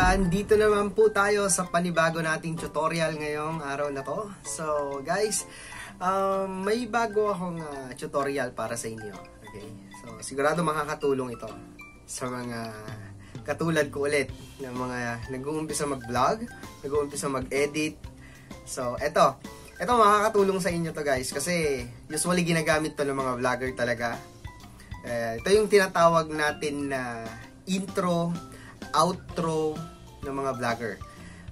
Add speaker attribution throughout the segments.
Speaker 1: Ayan, dito naman po tayo sa panibago nating tutorial ngayong araw na to. So guys, may bago akong tutorial para sa inyo. Okay? So sigurado makakatulong ito sa mga katulad ko ulit ng mga nag-uumpisa mag-vlog, nag-uumpisa mag-edit. So ito makakatulong sa inyo to guys kasi usually ginagamit to ng mga vlogger talaga. Ito yung tinatawag natin na intro, outro ng mga vlogger.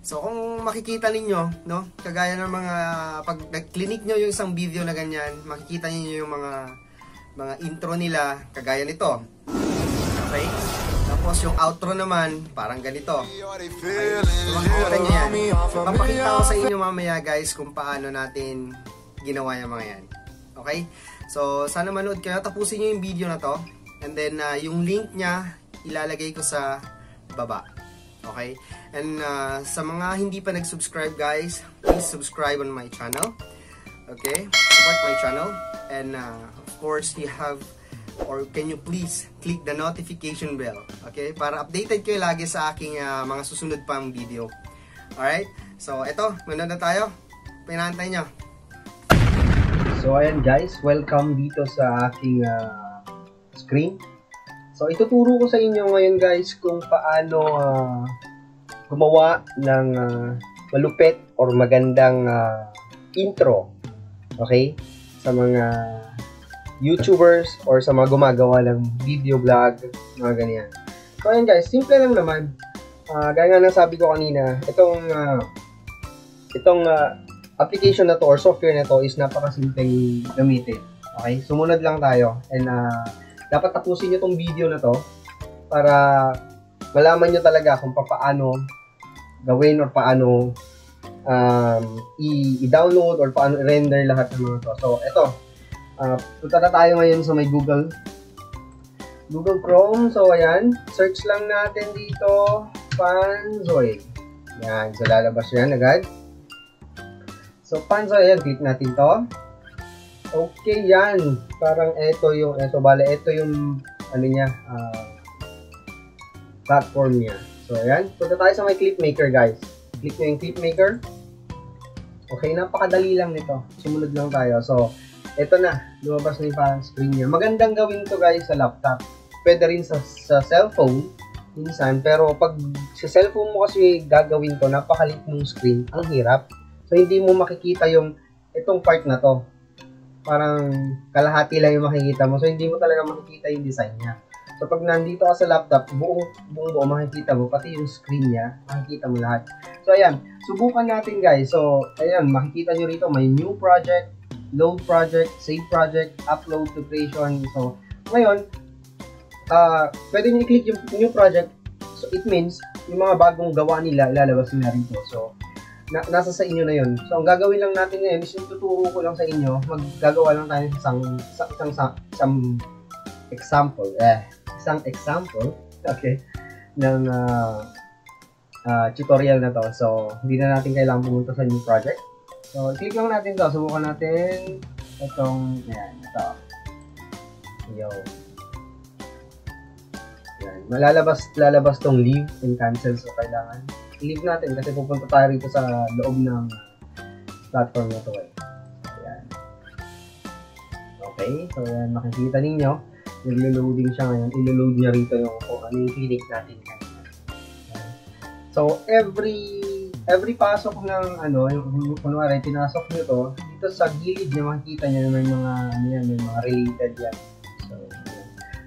Speaker 1: So kung makikita ninyo, no, kagaya ng mga pag nag-click nyo yung isang video na ganyan, makikita niyo yung mga intro nila kagaya nito. Okay? Tapos yung outro naman parang ganito. Okay? So makikita niyo yan. Papakita ko sa inyo mamaya guys kung paano natin ginawa yung mga yan. Okay? So sana manood kayo, tapusin niyo yung video na to. And then yung link niya ilalagay ko sa baba. Okay? And sa mga hindi pa nag-subscribe guys, please subscribe on my channel. Okay? Support my channel. And of course, can you please click the notification bell. Okay? Para updated kayo lagi sa aking mga susunod pang video. Alright? So, eto. Manood na tayo. Pinantay nyo.
Speaker 2: So, ayan guys. Welcome dito sa aking screen. So, ituturo ko sa inyo ngayon guys kung paano gumawa ng malupit or magandang intro. Okay? Sa mga YouTubers or sa mga gumagawa ng video vlog, mga ganyan. So, ayan guys. Simple lang naman. Gaya nga ng sabi ko kanina, itong application na to or software na to is napakasimpleng gamitin. Okay? Sumunod lang tayo. And, dapat tapusin nyo tong video na to para malaman nyo talaga kung paano gawin or paano i-download or paano i-render lahat ng mga to. So, eto. Punta na tayo ngayon sa may Google Chrome. So, ayan. Search lang natin dito. Panzoid. Yan. So, lalabas yan agad. So, Panzoid. Ayan. Click natin to. Okay, yan. Parang ito yung ano niya, platform niya. So, ayan. Punta tayo sa may Clipmaker, guys. Click nyo yung Clipmaker. Okay, napakadali lang nito. Sumunod lang tayo. So, ito na. Lumabas na yung parang screen niya. Magandang gawin to guys, sa laptop. Pwede rin sa cellphone, minsan. Pero, pag sa cellphone mo kasi gagawin to, napakalit mong screen. Ang hirap. So, hindi mo makikita itong part na to. Parang kalahati lang yung makikita mo. So, hindi mo talaga makikita yung design niya. So, pag nandito ka sa laptop, buong makikita mo. Pati yung screen niya, makikita mo lahat. So, ayan. Subukan natin, guys. So, ayan. Makikita nyo rito, may new project, load project, save project, upload to creation. So, ngayon, pwede nyo i-click yung new project. So, it means, yung mga bagong gawa nila, ilalabas nila rito. So, nasa sa inyo na yun. So, ang gagawin lang natin ngayon is yung tuturo ko lang sa inyo. Maggagawa lang tayo isang example. Isang example. Okay. Ng tutorial na to. So, hindi na natin kailangan pumunta sa new project. So, click lang natin to. Subukan natin itong, ayan, ito. Yo. Ayan. Lalabas tong leave and cancel. So, kailangan i-leave natin kasi pupunta tayo rito sa loob ng platform na to Ayan. Okay, so ayan, makikita ninyo naglo-loading siya ngayon. I-load niya rito yung kung ano yung clinic natin kanina. So every pasok ng yung kunwari pinasok nyo to, dito sa gilid niya makikita niya may mga may mga related yan. So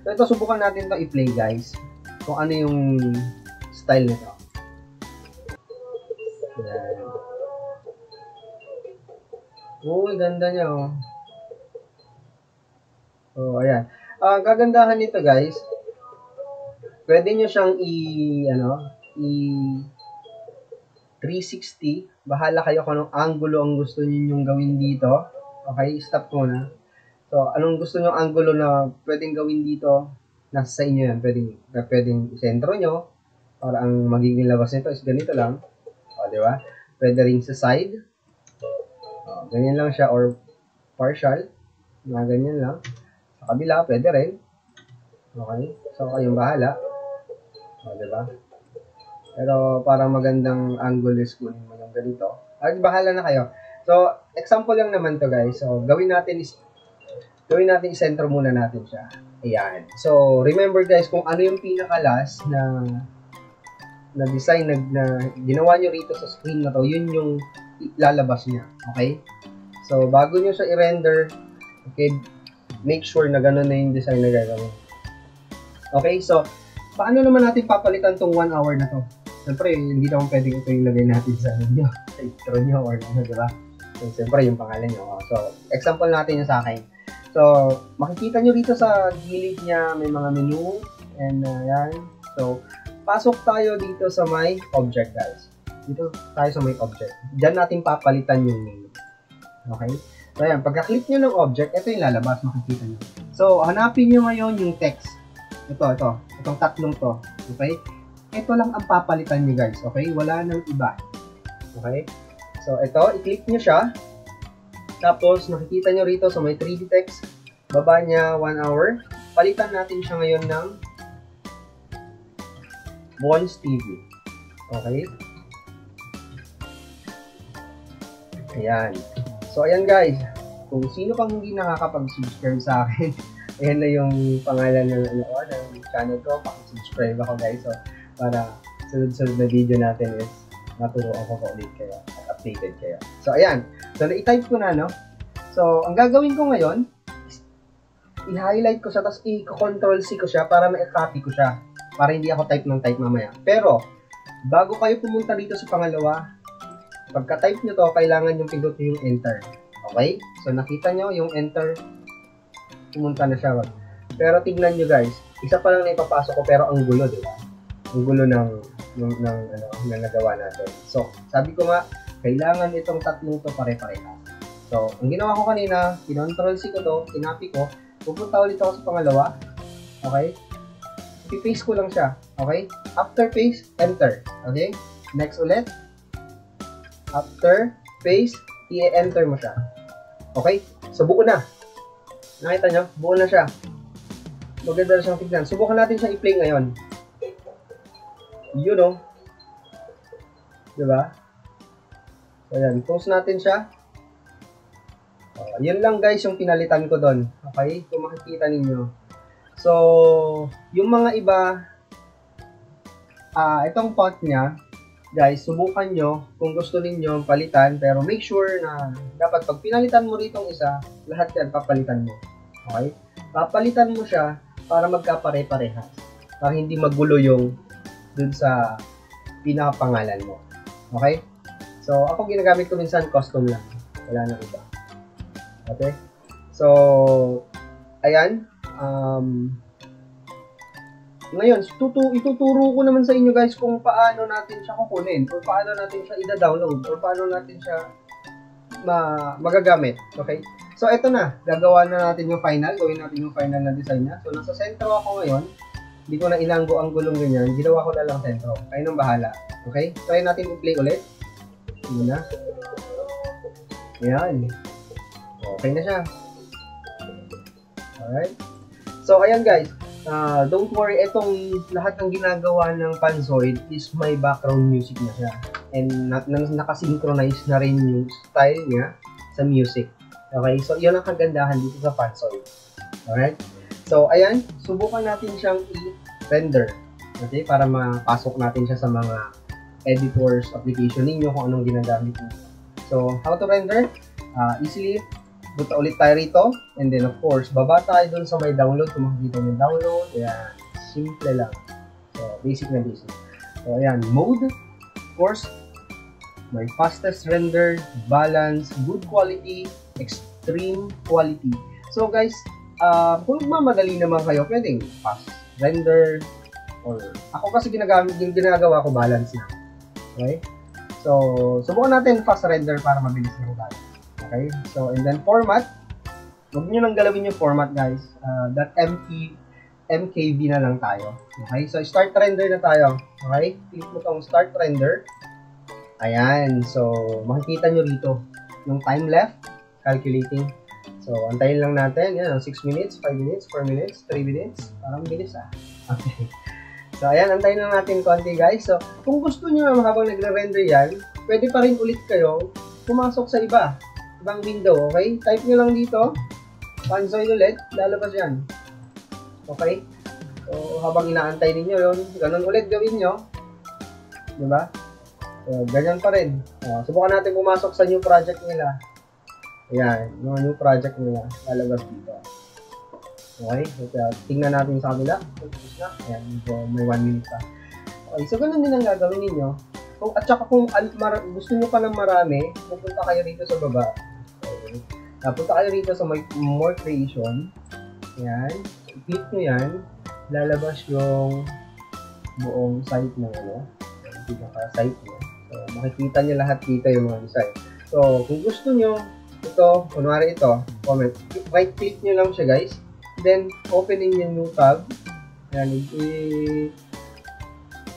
Speaker 2: ito subukan natin to i-play guys kung ano yung style nito. Ayan. Uy, ganda niya oh. So, ayan. Ang kagandahan nito guys, pwede nyo siyang i-360. Bahala kayo kung anong angulo ang gusto niyo gawin dito. Okay, stop ko na. So, anong gusto nyo angulo na pwedeng gawin dito, nasa sa inyo yan. Pwedeng isentro nyo, para ang magiging labas nito is ganito lang. O, di ba? Pwede rin sa side. O, ganyan lang siya or partial. Mga ganyan lang. Sa kabila, pwede rin. Okay? So, kayong bahala. O, di ba? Pero parang magandang angle is kunin mo yung ganito. Ay, bahala na kayo. So, example lang naman to guys. So, gawin natin isentro muna natin siya. Ayan. So, remember guys, kung ano yung pinaka-last na design na ginawa nyo rito sa screen na to, yun yung lalabas niya. Okay? So, bago nyo siya i-render, okay, make sure na gano'n na yung design na gagawin. Okay? So, paano naman natin papalitan tong 1 hour na to? Siyempre, hindi naman pwedeng ito yung lagay natin sa intro nyo or ano, diba? So, siyempre, yung pangalan nyo. So, example natin yung sa akin. So, makikita nyo dito sa gilid niya, may mga menu. And, yan. So, pasok tayo dito sa my object, guys. Dito tayo sa my object. Diyan natin papalitan yung name. Okay? So, ayan. Pagka-click nyo ng object, ito yung lalabas, makikita nyo. So, hanapin nyo ngayon yung text. Ito. Itong tatlong to. Okay? Ito lang ang papalitan nyo, guys. Okay? Wala nang iba. Okay? So, ito, i-click nyo siya. Tapos, nakikita nyo rito sa may 3D text. Baba niya 1 hour. Palitan natin siya ngayon ng Bonds TV. Okay? Ayan. So, ayan guys. Kung sino pang hindi nakakapag-subscribe sa akin, ayan na yung pangalan ng channel ko. Pakisubscribe ako guys. So, para sunod-sunod na video natin is maturo ako pa ulit kayo at updated kayo. So, ayan. So, na-type ko na, no? So, ang gagawin ko ngayon, i-highlight ko siya, tapos i-control-C ko siya para ma-copy ko siya. Para hindi ako type ng type mamaya. Pero, bago kayo pumunta dito sa pangalawa, pagka-type nyo to, kailangan yung pindutin yung enter. Okay? So, nakita nyo yung enter, pumunta na siya. Pero, tignan nyo guys, isa pa lang na ipapasok ko, pero ang gulo, di ba? Ang gulo ng nagawa natin. So, sabi ko nga, kailangan itong tatlong to pare-pareha. So, ang ginawa ko kanina, kinontrol-C ko to, kinapi ko, pupunta ulit ako sa pangalawa. Okay? I-paste ko lang siya. Okay? After paste, enter. Okay? Next ulit. After paste, i-enter mo siya. Okay? So, buo na. Nakita nyo? Buo na siya. Maganda na siyang tignan. Subukan natin siya i-play ngayon. Yun o. Diba? So, ayan. Close natin siya. Yun lang guys yung pinalitan ko doon. Okay? Kung makikita ninyo. So, yung mga iba, itong font niya, guys, subukan nyo kung gusto ninyo palitan. Pero make sure na dapat pag pinalitan mo rito isa, lahat yan papalitan mo. Okay? Papalitan mo siya para magkapare-parehas. Para hindi magulo yung dun sa pinakapangalan mo. Okay? So, ako ginagamit ko minsan custom lang. Wala nang iba. Okay? So, ayan. Ngayon, ituturo ko naman sa inyo guys kung paano natin siya kukunin or paano natin siya i-download or paano natin siya magagamit. Okay? So, ito na. Gagawa na natin yung final. Gawin natin yung final na design niya. So, nasa sentro ako ngayon. Hindi ko na inanggo ang gulong ganyan. Ginawa ko na lang sentro. Kayo nang bahala. Okay? Try natin i-play ulit. Yun na. Ayan. Okay na siya. Alright. So, ayan guys. Don't worry. Itong lahat ng ginagawa ng Panzoid is my background music na siya. And nakasynchronize na rin yung style niya sa music. Okay? So, yun ang kagandahan dito sa Panzoid. Alright? So, ayan. Subukan natin siyang i-render. Okay? Para mapasok natin siya sa mga editors, application ninyo kung anong ginagamit niyo. So, how to render? Easily, punta ulit tayo rito. And then, of course, baba tayo dun sa may download. Kung makikita yung download. Ayan. Simple lang. So, basic na basic. So, ayan. Mode. Of course, may fastest render, balance, good quality, extreme quality. So, guys, kung mamadali naman kayo, pwedeng fast render or ako kasi ginagawa ko balance na. Okay? So, subukan natin fast render para mabilis na balance. Okay? So, and then format. Huwag nyo nang galawin yung format, guys. .mkv na lang tayo. Okay? So, start render na tayo. Okay? Click mo tong start render. Ayan. So, makikita nyo rito yung time left, calculating. So, antayin lang natin. Yan, 6 minutes, 5 minutes, 4 minutes, 3 minutes. Parang bilis ah. Okay. So, ayan, antayin lang natin konti guys. So, kung gusto nyo naman habang nagre-render yan, pwede pa rin ulit kayo pumasok sa ibang window, okay? Type nyo lang dito, Panzoid ulit, lalabas yan. Okay? So, habang inaantay ninyo yun, ganun ulit gawin nyo. Diba? So, ganyan pa rin. Subukan natin pumasok sa new project nila. Ayan, yung new project nila, lalabas dito. Okay, so, tingnan natin sa kabila. Ayan, so may 1 minute pa. Okay, so ganun din ang gagawin ninyo. At saka kung gusto nyo pa ng marami, pupunta kayo rito sa baba. Okay. Punta kayo rito sa more creation. Ayan, i-click nyo yan. Lalabas yung buong site ng site nyo. So, makikita nyo lahat dito yung mga design. So, kung gusto nyo, ito, kunwari ito, comment. Right click nyo lang siya guys. Then, opening yung new tab. Ayan,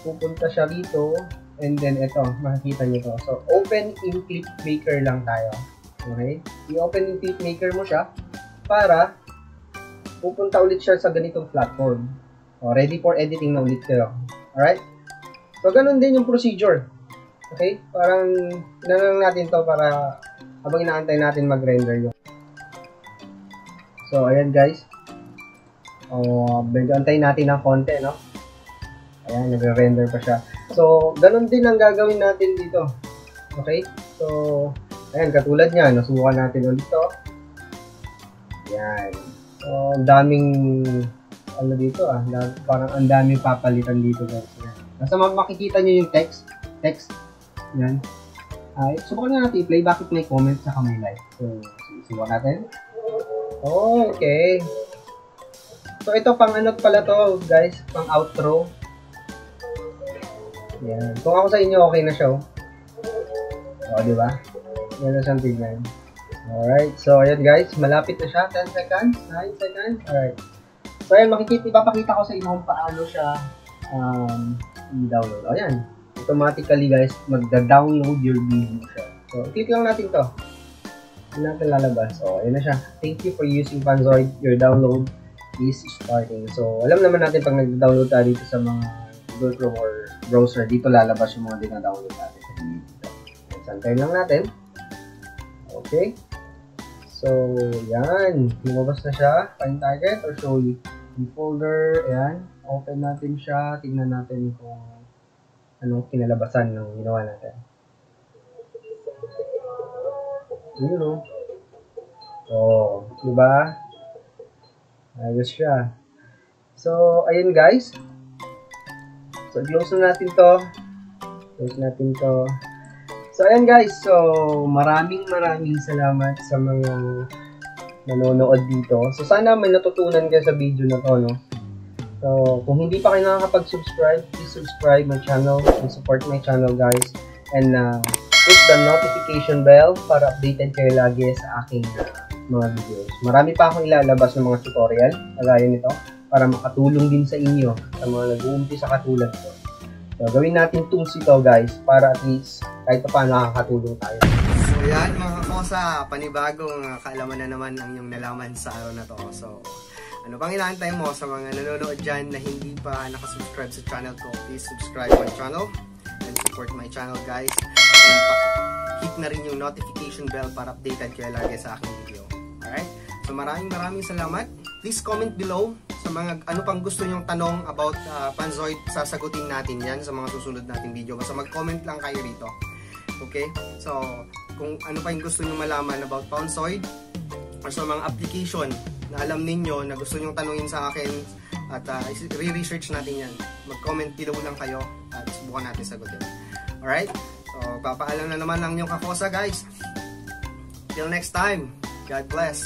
Speaker 2: pupunta siya rito. And then, ito, makikita nyo to. So, open in Clipmaker lang tayo. Okay? I-open in Clipmaker mo siya para pupunta ulit siya sa ganitong platform. So, ready for editing na ulit kayo. Alright? So, ganun din yung procedure. Okay? Parang, lang natin to para habang inaantay natin mag-render yun. So, ayan guys. Medyo antayin natin ng konti, no? Ayan, nagre-render pa siya. So, ganun din ang gagawin natin dito. Okay? So, ayan, katulad niya, nasubukan natin ulit ito. Ayan. So, ang daming, ano dito parang ang daming papalitan dito guys. Nasa makikita nyo yung text. Ayan. Subukan na natin i-play. Bakit may comment saka may like? So, subukan natin. Okay. So, ito pang ano pala to, guys. Pang outro. Yan. Kung ako sa inyo, okay na siya. Di ba? Yan na siyang tignan. Alright. So, ayan guys. Malapit na siya. 10 seconds. 9 seconds. Alright. So, ayan. Ipapakita ko sa inyo kung paano siya i-download. Ayan. Automatically, guys, magda-download your video siya. So, click lang natin to. Hindi natin lalabas. So, ayan na siya. Thank you for using Panzoid. Your download is starting. So, alam naman natin pag nag-download tayo dito sa mga Google Chrome or browser, dito lalabas yung mga dina-download natin. Santayin lang natin. Okay. So, yan. Lumabas na siya. Find target or show you the folder. Ayan. Open natin siya. Tingnan natin kung anong kinalabasan ng ginawa natin. Yun o. So, diba? Ayos siya. So, ayun guys. So, close na natin to. So, ayan guys. So, maraming salamat sa mga nanonood dito. So, sana may natutunan kayo sa video na to, no? So, kung hindi pa kayo nakakapag-subscribe, please subscribe my channel and support my channel guys. And hit the notification bell para updated kayo lagi sa aking mga videos. Marami pa akong ilalabas ng mga tutorial kagaya nito para makatulong din sa inyo sa mga nag-uumpisa katulad ko. So, gawin natin tools ito guys para at least kahit pa paano nakakatulong tayo.
Speaker 1: So yan mga kosa, panibagong kaalaman na naman ang iyong nalaman sa araw na to. So, ano pang inaantay mo sa mga nanonood dyan na hindi pa nakasubscribe sa channel ko, please subscribe my channel and support my channel guys. And hit na rin yung notification bell para updated kayo lagi sa aking video. Alright? So maraming salamat. Please comment below sa mga ano pang gusto nyong tanong about Panzoid. Sasagutin natin yan sa mga susunod nating video. Basta mag-comment lang kayo rito. Okay? So, kung ano pa yung gusto nyong malaman about Panzoid or sa mga application na alam ninyo na gusto nyong tanungin sa akin at re-research natin yan. Mag-comment below lang kayo at subukan natin sagutin. Alright? So, papaalam na naman ang inyong kakosa guys. Till next time, God bless.